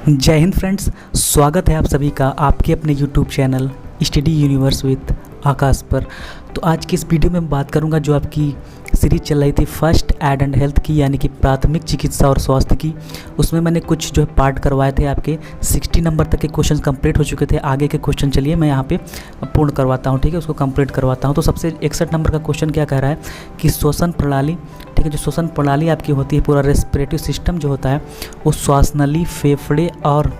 जय हिंद फ्रेंड्स, स्वागत है आप सभी का आपके अपने YouTube channel study universe with Aakash पर। तो आज की इस वीडियो में बात करूंगा जो आपकी सीरीज चल रही थी फर्स्ट एड एंड हेल्थ की, यानी कि प्राथमिक चिकित्सा और स्वास्थ्य की। उसमें मैंने कुछ जो है पार्ट करवाए थे, आपके 60 नंबर तक के क्वेश्चन कंप्लीट हो चुके थे। आगे के क्वेश्चन चलिए मैं यहाँ पे पूर्ण करवाता हूँ, ठीक है, उसको कंप्लीट करवाता हूँ। तो सबसे 61 नंबर का क्वेश्चन क्या कह रहा है कि श्वसन प्रणाली, ठीक है, जो श्वसन प्रणाली आपकी होती है, पूरा रेस्पिरेटरी सिस्टम जो होता है वो श्वास नली, फेफड़े और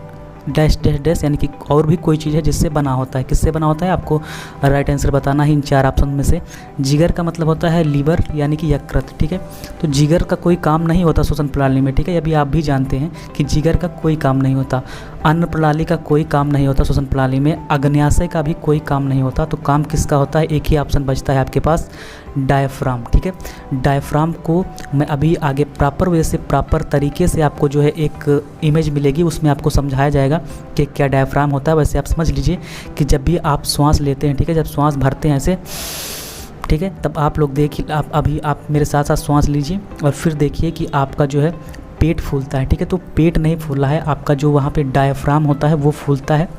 डैश डैश डैश यानी कि और भी कोई चीज़ है जिससे बना होता है। किससे बना होता है आपको राइट आंसर बताना है इन चार ऑप्शन में से। जिगर का मतलब होता है लीवर यानी कि यकृत, ठीक है। तो जिगर का कोई काम नहीं होता श्वसन प्रणाली में, ठीक है, अभी आप भी जानते हैं कि जिगर का कोई काम नहीं होता। अन्न प्रणाली का कोई काम नहीं होता श्वसन प्रणाली में। अग्न्याशय का भी कोई काम नहीं होता। तो काम किसका होता है? एक ही ऑप्शन बचता है आपके पास, डायफ्राम, ठीक है। डायफ्राम को मैं अभी आगे प्रॉपर वे से, प्रॉपर तरीके से आपको जो है एक इमेज मिलेगी, उसमें आपको समझाया जाएगा कि क्या डायफ्राम होता है। वैसे आप समझ लीजिए कि जब भी आप श्वास लेते हैं, ठीक है, जब श्वास भरते हैं ऐसे, ठीक है, तब आप लोग देखिए, आप मेरे साथ साथ श्वास लीजिए और फिर देखिए कि आपका जो है पेट फूलता है, ठीक है। तो पेट नहीं फूला है आपका, जो वहाँ पे डायफ्राम होता है वो फूलता है,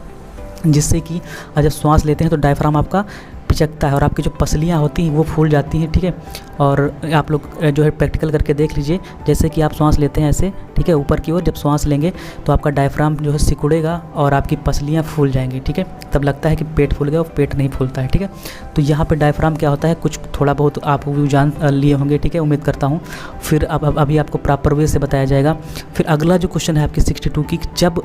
जिससे कि जब श्वास लेते हैं तो डायफ्राम आपका पिचकता है और आपकी जो पसलियाँ होती हैं वो फूल जाती हैं, ठीक है। और आप लोग जो है प्रैक्टिकल करके देख लीजिए, जैसे कि आप श्वास लेते हैं ऐसे, ठीक है, ऊपर की ओर जब श्वास लेंगे तो आपका डायफ्राम जो है सिकुड़ेगा और आपकी पसलियाँ फूल जाएंगी, ठीक है। तब लगता है कि पेट फूल गया और पेट नहीं फूलता है, ठीक है। तो यहाँ पे डायफ्राम क्या होता है, कुछ थोड़ा बहुत आप भी जान लिए होंगे, ठीक है, उम्मीद करता हूँ। फिर अब अभी आपको प्रॉपर वे से बताया जाएगा। फिर अगला जो क्वेश्चन है आपकी 62 की, जब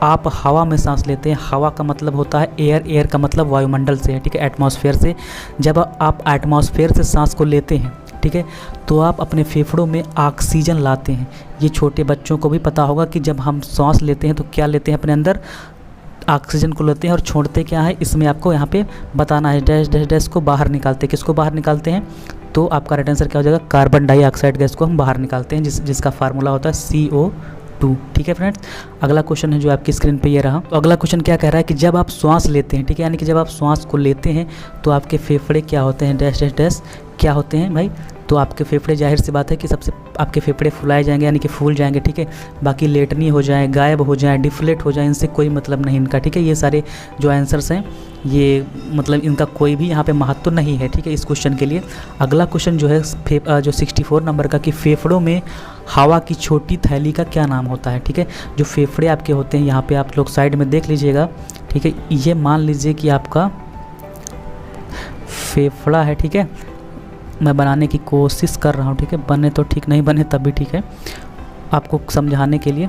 आप हवा में सांस लेते हैं, हवा का मतलब होता है एयर, एयर का मतलब वायुमंडल से है, ठीक है, एटमॉस्फेयर से। जब आप एटमॉस्फेयर से सांस को लेते हैं, ठीक है, तो आप अपने फेफड़ों में ऑक्सीजन लाते हैं। ये छोटे बच्चों को भी पता होगा कि जब हम सांस लेते हैं तो क्या लेते हैं अपने अंदर, ऑक्सीजन को लेते हैं और छोड़ते क्या है, इसमें आपको यहाँ पे बताना है। डैश डैश डैश को बाहर निकालते हैं। किसको बाहर निकालते हैं? तो आपका राइट आंसर क्या हो जाएगा? कार्बन डाइऑक्साइड गैस को हम बाहर निकालते हैं, जिसका फार्मूला होता है CO2, ठीक है फ्रेंड्स। अगला क्वेश्चन है जो आपकी स्क्रीन पे ये रहा। तो अगला क्वेश्चन क्या कह रहा है कि जब आप श्वास लेते हैं, ठीक है, यानी कि जब आप श्वास को लेते हैं तो आपके फेफड़े क्या होते हैं? डैश डैश डैश क्या होते हैं भाई? तो आपके फेफड़े, जाहिर सी बात है कि सबसे आपके फेफड़े फुलाए जाएंगे, यानी कि फूल जाएंगे, ठीक है। बाकी लेटनी हो जाए, गायब हो जाए, डिफ्लेट हो जाए, इनसे कोई मतलब नहीं इनका, ठीक है। ये सारे जो आंसर्स हैं ये मतलब इनका कोई भी यहाँ पे महत्व नहीं है, ठीक है, इस क्वेश्चन के लिए। अगला क्वेश्चन जो है जो 64 नंबर का, कि फेफड़ों में हवा की छोटी थैली का क्या नाम होता है, ठीक है। जो फेफड़े आपके होते हैं, यहाँ पे आप लोग साइड में देख लीजिएगा, ठीक है। ये मान लीजिए कि आपका फेफड़ा है, ठीक है, मैं बनाने की कोशिश कर रहा हूँ, ठीक है, बने तो ठीक, नहीं बने तब भी ठीक है, आपको समझाने के लिए,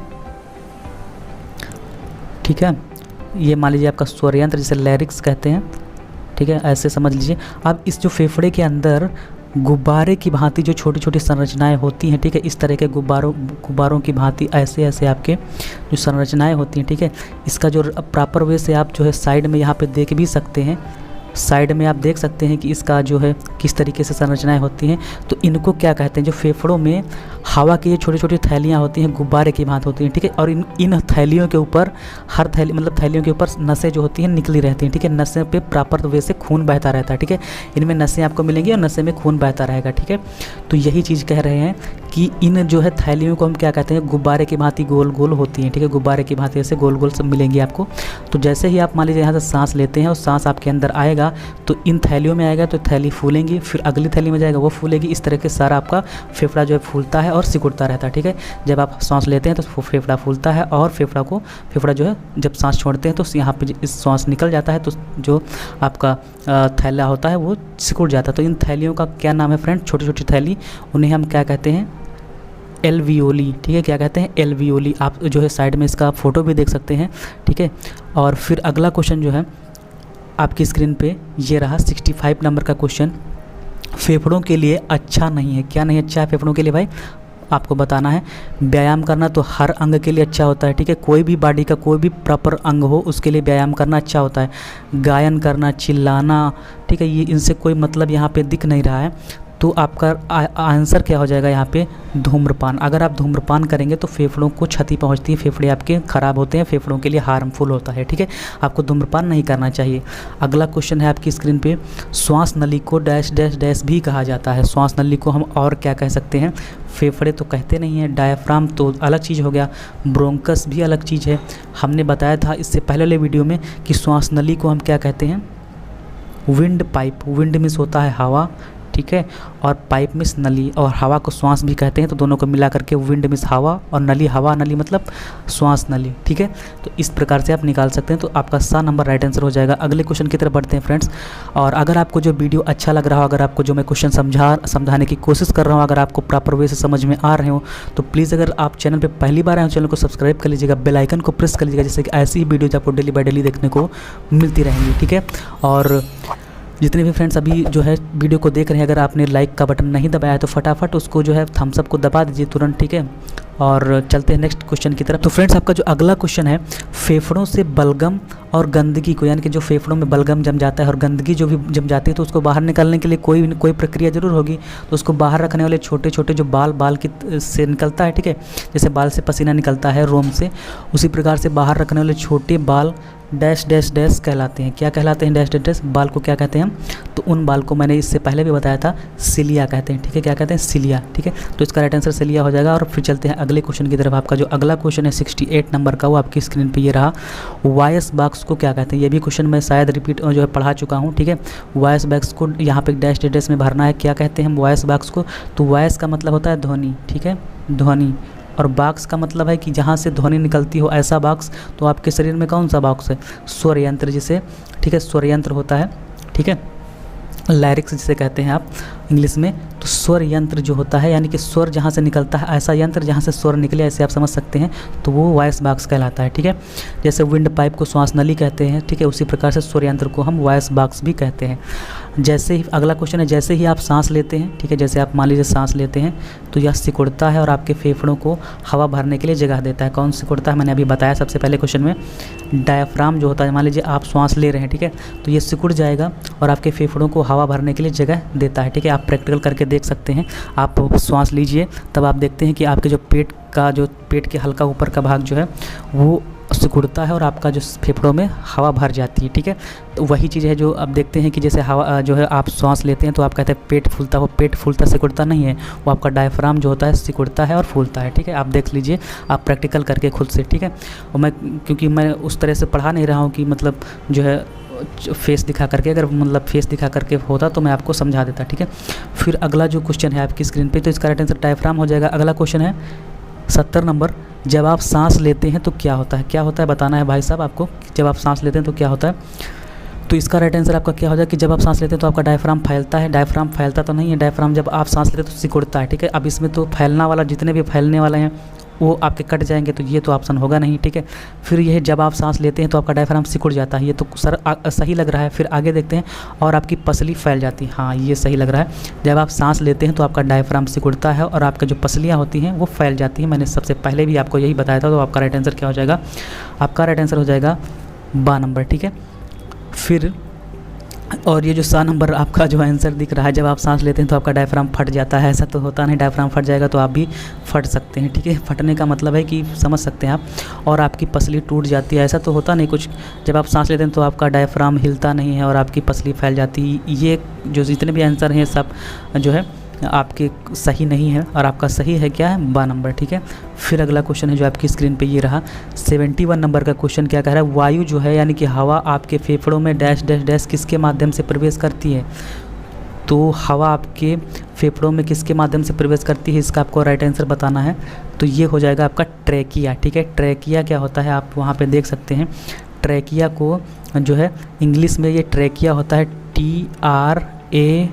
ठीक है। ये मान लीजिए आपका स्वरयंत्र, जिसे लैरिक्स कहते हैं, ठीक है, ऐसे समझ लीजिए। अब इस जो फेफड़े के अंदर गुब्बारे की भांति जो छोटी छोटी संरचनाएं होती हैं, ठीक है, इस तरह के गुब्बारों की भांति ऐसे ऐसे आपके जो संरचनाएं होती हैं, ठीक है। इसका जो प्रॉपर वे से आप जो है साइड में यहाँ पे देख भी सकते हैं, साइड में आप देख सकते हैं कि इसका जो है किस तरीके से संरचनाएं होती हैं। तो इनको क्या कहते हैं? जो फेफड़ों में हवा की ये छोटी छोटी थैलियां होती हैं, गुब्बारे की भांति होती हैं, ठीक है। और इन थैलियों के ऊपर, हर थैली मतलब थैलियों के ऊपर नसें जो होती हैं निकली रहती हैं, ठीक है। नसें पे प्रॉपर वे से खून बहता रहता है, ठीक है। इनमें नसें आपको मिलेंगी और नसें में खून बहता रहेगा, ठीक है। तो यही चीज़ कह रहे हैं कि इन जो है थैलियों को हम क्या कहते हैं? गुब्बारे की भांति गोल गोल होती हैं, ठीक है। गुब्बारे की भांति ऐसे गोल गोल सब मिलेंगी आपको। तो जैसे ही आप मान लीजिए यहाँ से सांस लेते हैं और सांस आपके अंदर आएगा तो इन थैलियों में आएगा, तो थैली फूलेंगी, फिर अगली थैली में जाएगा वो फूलेगी। इस तरह के सारा आपका फेफड़ा जो है फूलता है और सिकुड़ता रहता है, ठीक है। जब आप सांस लेते हैं तो फेफड़ा फूलता है और फेफड़ा जो है जब सांस छोड़ते हैं तो यहाँ पे इस सांस निकल जाता है, तो जो आपका थैला होता है वो सिकुड़ जाता है। तो इन थैलियों का क्या नाम है फ्रेंड? छोटी छोटी थैली, उन्हें हम क्या कहते हैं? एल्वियोली, ठीक है। क्या कहते हैं? एल्वियोली। आप जो है साइड में इसका फोटो भी देख सकते हैं, ठीक है। और फिर अगला क्वेश्चन जो है आपकी स्क्रीन पे ये रहा 65 नंबर का क्वेश्चन। फेफड़ों के लिए अच्छा नहीं है। क्या नहीं अच्छा है फेफड़ों के लिए भाई? आपको बताना है। व्यायाम करना तो हर अंग के लिए अच्छा होता है, ठीक है। कोई भी बॉडी का कोई भी प्रॉपर अंग हो उसके लिए व्यायाम करना अच्छा होता है। गायन करना, चिल्लाना, ठीक है, ये इनसे कोई मतलब यहाँ पे दिख नहीं रहा है। तो आपका आंसर क्या हो जाएगा यहाँ पे, धूम्रपान। अगर आप धूम्रपान करेंगे तो फेफड़ों को क्षति पहुँचती है, फेफड़े आपके ख़राब होते हैं, फेफड़ों के लिए हार्मफुल होता है, ठीक है। आपको धूम्रपान नहीं करना चाहिए। अगला क्वेश्चन है आपकी स्क्रीन पे, श्वास नली को डैश डैश डैश भी कहा जाता है। श्वास नली को हम और क्या कह सकते हैं, फेफड़े तो कहते नहीं हैं, डायफ्राम तो अलग चीज़ हो गया, ब्रोंकस भी अलग चीज़ है। हमने बताया था इससे पहले वाले वीडियो में कि श्वास नली को हम क्या कहते हैं, विंड पाइप। विंड मीन्स होता है हवा, ठीक है, और पाइप मीन्स नली, और हवा को श्वास भी कहते हैं, तो दोनों को मिला करके विंड मीन्स हवा और नली, हवा नली मतलब श्वास नली, ठीक है। तो इस प्रकार से आप निकाल सकते हैं। तो आपका 7 नंबर राइट आंसर हो जाएगा। अगले क्वेश्चन की तरफ बढ़ते हैं फ्रेंड्स। और अगर आपको जो वीडियो अच्छा लग रहा हो, अगर आपको जो मैं क्वेश्चन समझाने की कोशिश कर रहा हूँ, अगर आपको प्रॉपर वे से समझ में आ रहे हो, तो प्लीज़ अगर आप चैनल पर पहली बार आए हो, चैनल को सब्सक्राइब कर लीजिएगा, बेल आइकन को प्रेस कर लीजिएगा, जिससे कि ऐसी ही वीडियोज आपको डेली बाय डेली देखने को मिलती रहेंगी, ठीक है। और जितने भी फ्रेंड्स अभी जो है वीडियो को देख रहे हैं, अगर आपने लाइक का बटन नहीं दबाया है तो फटाफट उसको जो है थम्स अप को दबा दीजिए तुरंत, ठीक है। और चलते हैं नेक्स्ट क्वेश्चन की तरफ। तो फ्रेंड्स आपका जो अगला क्वेश्चन है, फेफड़ों से बलगम और गंदगी को, यानी कि जो फेफड़ों में बलगम जम जाता है और गंदगी जो भी जम जाती है, तो उसको बाहर निकालने के लिए कोई प्रक्रिया जरूर होगी। तो उसको बाहर रखने वाले छोटे छोटे जो बाल की से निकलता है, ठीक है, जैसे बाल से पसीना निकलता है रोम से, उसी प्रकार से बाहर रखने वाले छोटे बाल डैश डैश डैश कहलाते हैं। क्या कहलाते हैं, डैश डैश डैश, बाल को क्या कहते हैं हम, तो उन बाल को मैंने इससे पहले भी बताया था, सिलिया कहते हैं, ठीक है। क्या कहते हैं, सिलिया, ठीक है। तो इसका राइट आंसर सिलिया हो जाएगा। और फिर चलते हैं अगले क्वेश्चन की तरफ। आपका जो अगला क्वेश्चन है 68 नंबर का, वो आपकी स्क्रीन पे ये रहा, वॉइस बॉक्स को क्या कहते हैं। ये भी क्वेश्चन मैं शायद रिपीट जो है पढ़ा चुका हूँ, ठीक है। वॉइस बॉक्स को यहाँ पे डैश डैश डैश में भरना है। क्या कहते हैं हम वॉइस बॉक्स को, तो वॉइस का मतलब होता है ध्वनि, ठीक है, ध्वनि, और बॉक्स का मतलब है कि जहाँ से ध्वनि निकलती हो, ऐसा बॉक्स। तो आपके शरीर में कौन सा बॉक्स है, स्वर यंत्र जिसे, ठीक है, स्वर यंत्र होता है, ठीक है, लैरिक्स जिसे कहते हैं आप इंग्लिश में। तो स्वर यंत्र जो होता है, यानी कि स्वर जहाँ से निकलता है, ऐसा यंत्र जहाँ से स्वर निकले, ऐसे आप समझ सकते हैं, तो वो वॉइस बॉक्स कहलाता है, ठीक है। जैसे विंड पाइप को श्वास नली कहते हैं, ठीक है, उसी प्रकार से स्वर यंत्र को हम वॉइस बॉक्स भी कहते हैं। जैसे ही अगला क्वेश्चन है, जैसे ही आप सांस लेते हैं, ठीक है, जैसे आप मान लीजिए सांस लेते हैं, तो यह सिकुड़ता है और आपके फेफड़ों को हवा भरने के लिए जगह देता है। कौन सिकुड़ता है, मैंने अभी बताया सबसे पहले क्वेश्चन में, डायफ्राम जो होता है। मान लीजिए आप श्वास ले रहे हैं, ठीक है, तो ये सिकुड़ जाएगा और आपके फेफड़ों को हवा भरने के लिए जगह देता है, ठीक है। आप प्रैक्टिकल करके देख सकते हैं। आप श्वास लीजिए, तब आप देखते हैं कि आपके जो पेट के हल्का ऊपर का भाग जो है वो सिकुड़ता है और आपका जो फेफड़ों में हवा भर जाती है, ठीक है। तो वही चीज़ है जो आप देखते हैं कि जैसे हवा जो है आप श्वास लेते हैं तो आप कहते हैं पेट फूलता, वो पेट फूलता सिकुड़ता नहीं है, वो आपका डायफ्राम जो होता है सिकुड़ता है और फूलता है, ठीक है। आप देख लीजिए, आप प्रैक्टिकल करके खुद से, ठीक है। और क्योंकि मैं उस तरह से पढ़ा नहीं रहा हूँ कि मतलब जो है फेस दिखा करके, अगर मतलब फेस दिखा करके होता तो मैं आपको समझा देता, ठीक है। फिर अगला जो क्वेश्चन है आपकी स्क्रीन पे, तो इसका राइट आंसर डायफ्राम हो जाएगा। अगला क्वेश्चन है 70 नंबर, जब आप सांस लेते हैं तो क्या होता है। क्या होता है बताना है भाई साहब आपको, जब आप सांस लेते हैं तो क्या होता है। तो इसका राइट आंसर आपका क्या हो जाएगा कि जब आप सांस लेते हैं तो आपका डायफ्राम फैलता है। डायफ्राम फैलता तो नहीं है, डायफ्राम जब आप सांस लेते हैं तो सिकुड़ता है, ठीक है। अब इसमें तो फैलना वाला, जितने भी फैलने वाले हैं वो आपके कट जाएंगे, तो ये तो ऑप्शन होगा नहीं, ठीक है। फिर यह जब आप सांस लेते हैं तो आपका डायफ्राम सिकुड़ जाता है, ये तो सर सही लग रहा है। फिर आगे देखते हैं, और आपकी पसली फैल जाती है, हाँ ये सही लग रहा है। जब आप सांस लेते हैं तो आपका डायफ्राम सिकुड़ता है और आपका जो पसलियाँ होती हैं वो फैल जाती हैं। मैंने सबसे पहले भी आपको यही बताया था। तो आपका राइट आंसर क्या हो जाएगा, आपका राइट आंसर हो जाएगा 12 नंबर, ठीक है। फिर और ये जो 7 नंबर आपका जो आंसर दिख रहा है, जब आप सांस लेते हैं तो आपका डायफ्राम फट जाता है, ऐसा तो होता नहीं, डायफ्राम फट जाएगा तो आप भी फट सकते हैं, ठीक है। फटने का मतलब है कि समझ सकते हैं आप। और आपकी पसली टूट जाती है, ऐसा तो होता नहीं कुछ। जब आप सांस लेते हैं तो आपका डायफ्राम हिलता नहीं है और आपकी पसली फैल जाती है। ये जो जितने भी आंसर हैं सब जो है आपके सही नहीं है, और आपका सही है क्या है, 12 नंबर, ठीक है। फिर अगला क्वेश्चन है जो आपकी स्क्रीन पे ये रहा 71 नंबर का क्वेश्चन। क्या कह रहा है, वायु जो है यानी कि हवा आपके फेफड़ों में डैश डैश डैश किसके माध्यम से प्रवेश करती है। तो हवा आपके फेफड़ों में किसके माध्यम से प्रवेश करती है, इसका आपको राइट आंसर बताना है। तो ये हो जाएगा आपका ट्रैकिया, ठीक है। ट्रैकिया क्या होता है आप वहाँ पर देख सकते हैं। ट्रैकिया को जो है इंग्लिश में ये ट्रैकिया होता है TRA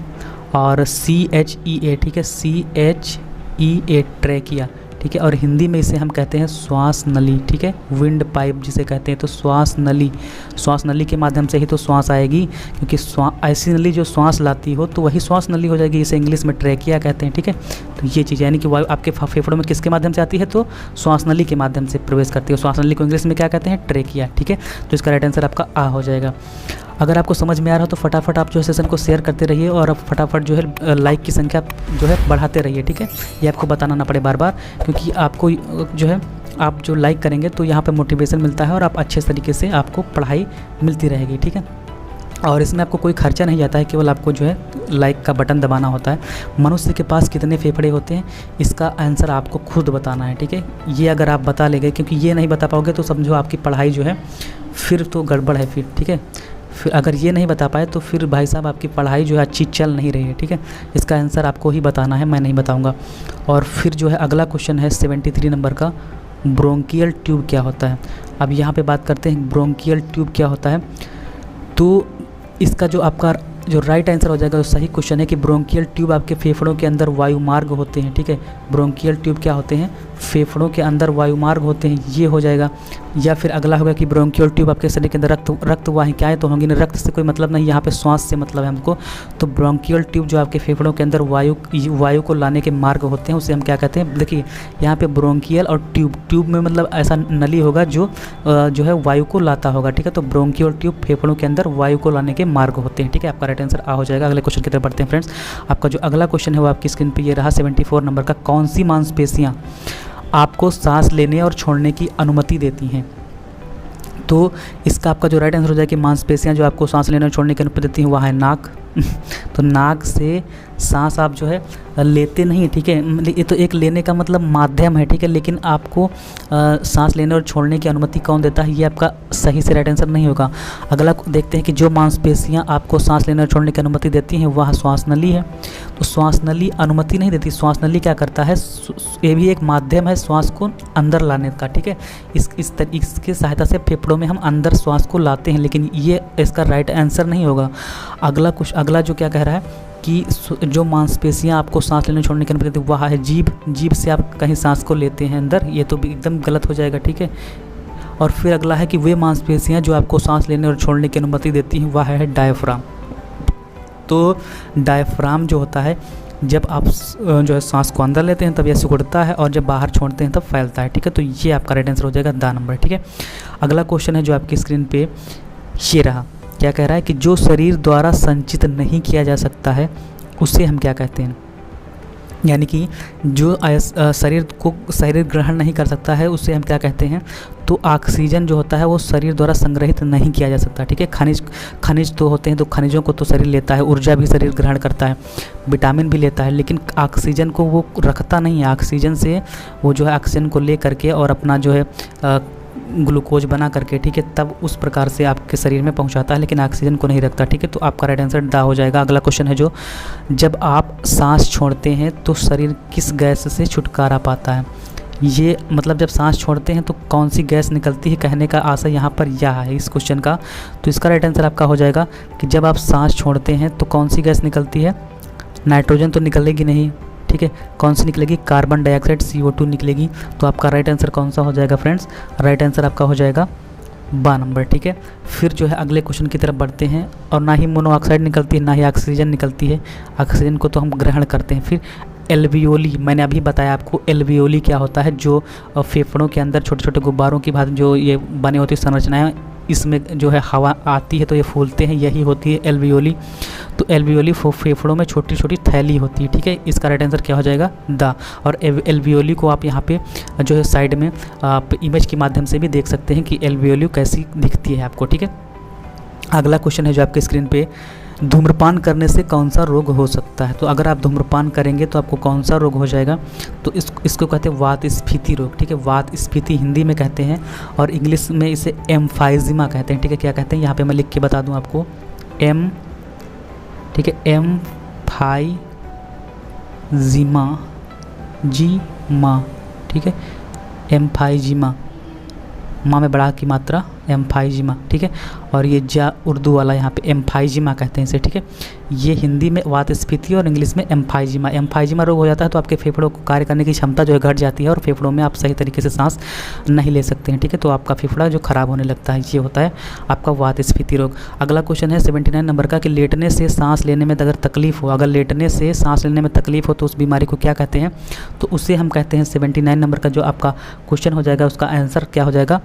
और CHEA, ठीक है, CHEA ट्रैकिया, ठीक है। और हिंदी में इसे हम कहते हैं श्वास नली, ठीक है, विंड पाइप जिसे कहते हैं। तो श्वास नली के माध्यम से ही तो श्वास आएगी, क्योंकि ऐसी नली जो श्वास लाती हो तो वही श्वास नली हो जाएगी, इसे इंग्लिश में ट्रैकिया कहते हैं, ठीक है। तो ये चीज़ यानी कि वायु आपके फेफड़ों में किसके माध्यम से आती है, तो श्वास नली के माध्यम से प्रवेश करती है। श्वास नली को इंग्लिश में क्या कहते हैं, ट्रैकिया, ठीक है। तो इसका राइट आंसर आपका आ हो जाएगा। अगर आपको समझ में आ रहा हो तो फटाफट आप जो है सेशन को शेयर करते रहिए और अब फटाफट जो है लाइक की संख्या जो है बढ़ाते रहिए, ठीक है। ये आपको बताना ना पड़े बार बार, क्योंकि आपको जो है आप जो लाइक करेंगे तो यहाँ पे मोटिवेशन मिलता है और आप अच्छे तरीके से आपको पढ़ाई मिलती रहेगी, ठीक है। और इसमें आपको कोई खर्चा नहीं आता है, केवल आपको जो है लाइक का बटन दबाना होता है। मनुष्य के पास कितने फेफड़े होते हैं इसका आंसर आपको खुद बताना है, ठीक है। ये अगर आप बता लेंगे, क्योंकि ये नहीं बता पाओगे तो समझो आपकी पढ़ाई जो है फिर तो गड़बड़ है फिर, ठीक है। फिर अगर ये नहीं बता पाए तो फिर भाई साहब आपकी पढ़ाई जो है अच्छी चल नहीं रही है, ठीक है। इसका आंसर आपको ही बताना है, मैं नहीं बताऊँगा। और फिर जो है अगला क्वेश्चन है 73 नंबर का, ब्रोंकियल ट्यूब क्या होता है। अब यहाँ पे बात करते हैं ब्रोंकियल ट्यूब क्या होता है। तो इसका जो आपका जो राइट आंसर हो जाएगा, जो सही क्वेश्चन है कि ब्रोंकियल ट्यूब आपके फेफड़ों के अंदर वायुमार्ग होते हैं, ठीक है। ब्रोंकियल ट्यूब क्या होते हैं, फेफड़ों के अंदर वायुमार्ग होते हैं, ये हो जाएगा। या फिर अगला होगा कि ब्रोंकियल ट्यूब आपके शरीर के अंदर रक्त वाहिकाएँ तो होंगी, रक्त से कोई मतलब नहीं, यहाँ पे श्वास से मतलब है हमको। तो ब्रोंकियल ट्यूब जो आपके फेफड़ों के अंदर वायु को लाने के मार्ग होते हैं, उसे हम क्या कहते हैं। देखिए यहाँ पे ब्रोंकियल और ट्यूब में मतलब ऐसा नली होगा जो है वायु को लाता होगा, ठीक है। तो ब्रोंकियल ट्यूब फेफड़ों के अंदर वायु को लाने के मार्ग होते हैं, ठीक है। आपका राइट आंसर आ हो जाएगा। अगले क्वेश्चन की तरफ बढ़ते हैं फ्रेंड्स। आपका जो अगला क्वेश्चन है वो आपकी स्क्रीन पे ये रहा 74 नंबर का, कौन सी मांसपेशियाँ आपको सांस लेने और छोड़ने की अनुमति देती हैं। तो इसका आपका जो राइट आंसर हो जाएगा कि मांसपेशियाँ जो आपको सांस लेने और छोड़ने की अनुमति देती हैं वह है नाक। तो नाक से सांस आप जो है लेते नहीं, ठीक है। ये तो एक लेने का मतलब माध्यम है, ठीक है, लेकिन आपको सांस लेने और छोड़ने की अनुमति कौन देता है, ये आपका सही से राइट आंसर नहीं होगा। अगला देखते हैं कि जो मांसपेशियां आपको सांस लेने और छोड़ने की अनुमति देती हैं वह श्वास नली है। तो श्वास नली अनुमति नहीं देती, श्वास नली क्या करता है, ये भी एक माध्यम है श्वास को अंदर लाने का, ठीक है। इसके सहायता से फेफड़ों में हम अंदर श्वास को लाते हैं, लेकिन ये इसका राइट आंसर नहीं होगा। अगला जो क्या कह रहा है कि जो मांसपेशियां आपको सांस लेने छोड़ने की अनुमति देती है वह है जीभ। जीभ से आप कहीं सांस को लेते हैं अंदर, ये तो एकदम गलत हो जाएगा, ठीक है। और फिर अगला है कि वे मांसपेशियां जो आपको सांस लेने और छोड़ने की अनुमति देती हैं वह है डायफ्राम। तो डायफ्राम जो होता है, जब आप जो है सांस को अंदर लेते हैं तब यह सिकुड़ता है और जब बाहर छोड़ते हैं तब फैलता है, ठीक है। तो ये आपका राइट आंसर हो जाएगा द नंबर, ठीक है। अगला क्वेश्चन है जो आपकी स्क्रीन पे ये रहा, क्या कह रहा है कि जो शरीर द्वारा संचित नहीं किया जा सकता है उसे हम क्या कहते हैं। यानी कि जो शरीर ग्रहण नहीं कर सकता है उसे हम क्या कहते हैं। तो ऑक्सीजन जो होता है वो शरीर द्वारा संग्रहित नहीं किया जा सकता, ठीक है। खनिज तो होते हैं, तो खनिजों को तो शरीर लेता है, ऊर्जा भी शरीर ग्रहण करता है, विटामिन भी लेता है, लेकिन ऑक्सीजन को वो रखता नहीं है। ऑक्सीजन से वो जो है ऑक्सीजन को ले करके और अपना जो है ग्लूकोज बना करके, ठीक है, तब उस प्रकार से आपके शरीर में पहुंचाता है, लेकिन ऑक्सीजन को नहीं रखता, ठीक है। तो आपका राइट आंसर द हो जाएगा। अगला क्वेश्चन है जो, जब आप सांस छोड़ते हैं तो शरीर किस गैस से छुटकारा पाता है। ये मतलब जब सांस छोड़ते हैं तो कौन सी गैस निकलती है, कहने का आशय यहाँ पर यह है इस क्वेश्चन का। तो इसका राइट आंसर आपका हो जाएगा कि जब आप सांस छोड़ते हैं तो कौन सी गैस निकलती है, नाइट्रोजन तो निकलेगी नहीं, ठीक है। कौन सी निकलेगी, कार्बन डाइऑक्साइड CO2 निकलेगी। तो आपका राइट आंसर कौन सा हो जाएगा फ्रेंड्स, राइट आंसर आपका हो जाएगा ब नंबर, ठीक है। फिर जो है अगले क्वेश्चन की तरफ बढ़ते हैं। और ना ही मोनोऑक्साइड निकलती है ना ही ऑक्सीजन निकलती है, ऑक्सीजन को तो हम ग्रहण करते हैं। फिर एल्वियोली, मैंने अभी बताया आपको एल्वियोली क्या होता है, जो फेफड़ों के अंदर छोटे छोटे गुब्बारों की भांति जो ये बने होती संरचनाएं, इसमें जो है हवा आती है तो ये फूलते हैं, यही होती है एल्वियोली। तो एल्वियोली फेफड़ों में छोटी छोटी थैली होती है, ठीक है। इसका राइट आंसर क्या हो जाएगा, द। और एल्वियोली को आप यहाँ पे जो है साइड में आप इमेज के माध्यम से भी देख सकते हैं कि एल्वियोली कैसी दिखती है आपको, ठीक है। अगला क्वेश्चन है जो आपके स्क्रीन पे, धूम्रपान करने से कौन सा रोग हो सकता है। तो अगर आप धूम्रपान करेंगे तो आपको कौन सा रोग हो जाएगा। तो इसको कहते हैं वात स्फीति रोग, ठीक है। वात स्फीति हिंदी में कहते हैं और इंग्लिश में इसे एम्फाइजिमा कहते हैं, ठीक है। क्या कहते हैं यहाँ पे मैं लिख के बता दूँ आपको, ठीक है, एम्फाइजिमा, ठीक है, एम्फाइजिमा, माँ में बड़ा की मात्रा, एम्फाइजिमा, ठीक है। और ये जा उर्दू वाला यहाँ पे एम्फाइजिमा कहते हैं इसे, ठीक है। ये हिंदी में वात स्फीति और इंग्लिश में एम्फाइजिमा रोग हो जाता है तो आपके फेफड़ों को कार्य करने की क्षमता जो है घट जाती है और फेफड़ों में आप सही तरीके से सांस नहीं ले सकते हैं, ठीक है। तो आपका फेफड़ा जो खराब होने लगता है, ये होता है आपका वात स्फीति रोग। अगला क्वेश्चन है 79 नंबर का कि लेटने से सांस लेने में अगर तकलीफ हो, अगर लेटने से सांस लेने में तकलीफ हो तो उस बीमारी को क्या कहते हैं। तो उसे हम कहते हैं 79 नंबर का जो आपका क्वेश्चन हो जाएगा उसका आंसर क्या हो जाएगा,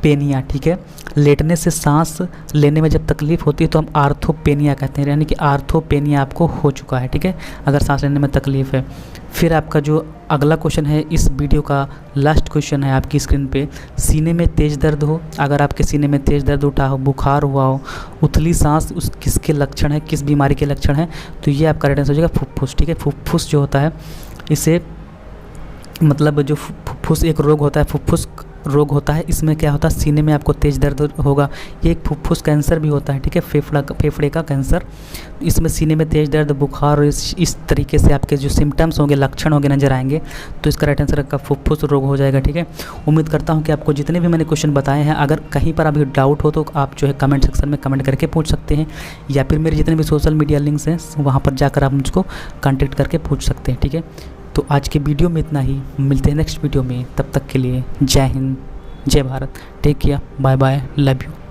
पेनिया, ठीक है। लेटने से सांस लेने में जब तकलीफ़ होती है तो हम आर्थोपेनिया कहते हैं, यानी कि आर्थोपेनिया आपको हो चुका है, ठीक है, अगर सांस लेने में तकलीफ़ है। फिर आपका जो अगला क्वेश्चन है, इस वीडियो का लास्ट क्वेश्चन है आपकी स्क्रीन पे, सीने में तेज़ दर्द हो, अगर आपके सीने में तेज़ दर्द उठा हो, बुखार हुआ हो, उथली सांस, उस किसके लक्षण है, किस बीमारी के लक्षण है, तो ये आपका राइट आंसर हो जाएगा फुफ्फुस, ठीक है। फुफ्फुस जो होता है, इसे मतलब जो फुफ्फुस एक रोग होता है, फुफ्फुस रोग होता है, इसमें क्या होता है, सीने में आपको तेज़ दर्द होगा। ये एक फुफ्फुस कैंसर भी होता है, ठीक है, फेफड़े का कैंसर। इसमें सीने में तेज़ दर्द, बुखार और इस तरीके से आपके जो सिम्टम्स होंगे, लक्षण होंगे, नजर आएंगे, तो इसका राइट आंसर आपका फुफ्फुस रोग हो जाएगा, ठीक है। उम्मीद करता हूँ कि आपको जितने भी मैंने क्वेश्चन बताए हैं, अगर कहीं पर अभी डाउट हो तो आप जो है कमेंट सेक्शन में कमेंट करके पूछ सकते हैं, या फिर मेरे जितने भी सोशल मीडिया लिंक्स हैं वहाँ पर जाकर आप मुझको कॉन्टेक्ट करके पूछ सकते हैं, ठीक है। तो आज के वीडियो में इतना ही, मिलते हैं नेक्स्ट वीडियो में, तब तक के लिए जय हिंद, जय Bharat, take care, bye bye, love you.